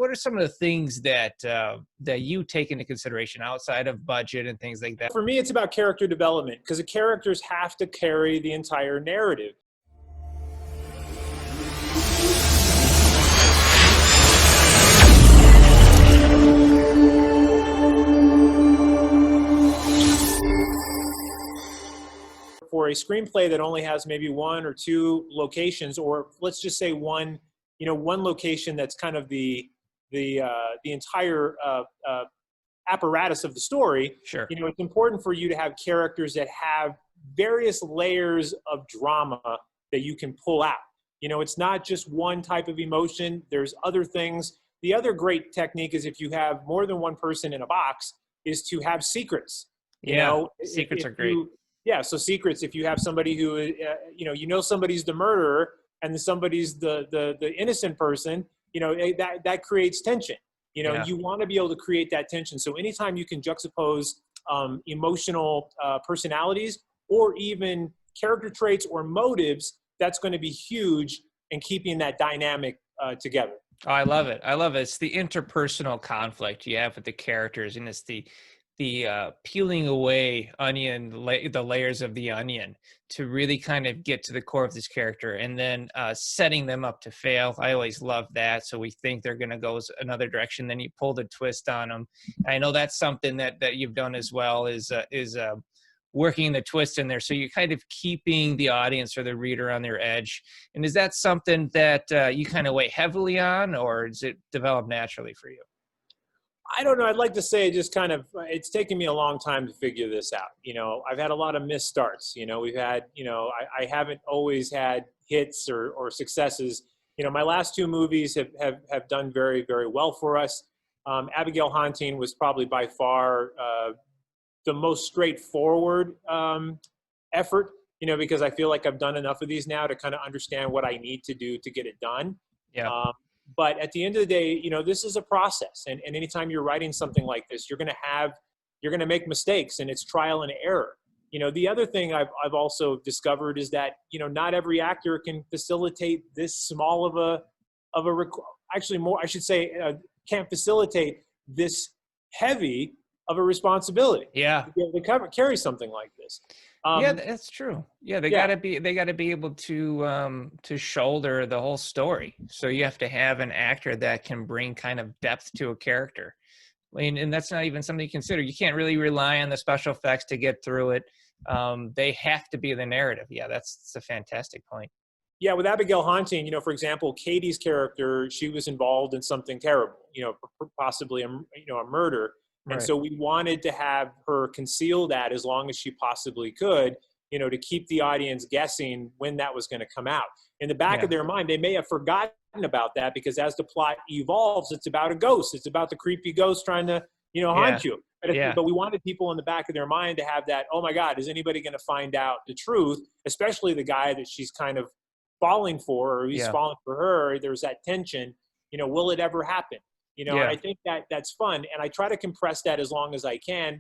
what are some of the things that that you take into consideration outside of budget and things like that? For me, it's about character development, because the characters have to carry the entire narrative. For a screenplay that only has maybe one or two locations, or let's just say one location that's kind of the entire apparatus of the story. Sure. It's important for you to have characters that have various layers of drama that you can pull out. It's not just one type of emotion. There's other things. The other great technique is, if you have more than one person in a box, is to have secrets. Secrets are great. Yeah, so secrets. If you have somebody who, somebody's the murderer and somebody's the innocent person, that creates tension. You want to be able to create that tension. So anytime you can juxtapose emotional personalities, or even character traits or motives, that's going to be huge in keeping that dynamic together. Oh, I love it. I love it. It's the interpersonal conflict you have with the characters, and it's the peeling away the layers of the onion to really kind of get to the core of this character, and then setting them up to fail. I always love that. So we think they're going to go another direction, then you pull the twist on them. I know that's something that you've done as well, is working the twist in there. So you're kind of keeping the audience or the reader on their edge. And is that something that you kind of weigh heavily on, or does it develop naturally for you? I don't know. I'd like to say it's taken me a long time to figure this out. I've had a lot of missed starts. We've had, I haven't always had hits or successes. My last two movies have done very, very well for us. Abigail Haunting was probably by far the most straightforward effort, because I feel like I've done enough of these now to kind of understand what I need to do to get it done. Yeah. But at the end of the day, this is a process. And anytime you're writing something like this, you're going to make mistakes, and it's trial and error. The other thing I've also discovered is that, not every actor can facilitate this small can't facilitate this heavy of a responsibility. Yeah. To be able to carry something like this. Yeah, that's true. Yeah, they gotta be able to shoulder the whole story. So you have to have an actor that can bring kind of depth to a character. And that's not even something you consider. You can't really rely on the special effects to get through it. They have to be the narrative. Yeah, that's a fantastic point. Yeah, with Abigail Haunting, for example, Katie's character, she was involved in something terrible, possibly a murder. And Right. so we wanted to have her conceal that as long as she possibly could, to keep the audience guessing when that was going to come out. In the back of their mind, they may have forgotten about that, because as the plot evolves, it's about a ghost. It's about the creepy ghost trying to, haunt you. But we wanted people in the back of their mind to have that, oh my God, is anybody going to find out the truth? Especially the guy that she's kind of falling for, or he's falling for her. There's that tension, will it ever happen? And I think that's fun. And I try to compress that as long as I can.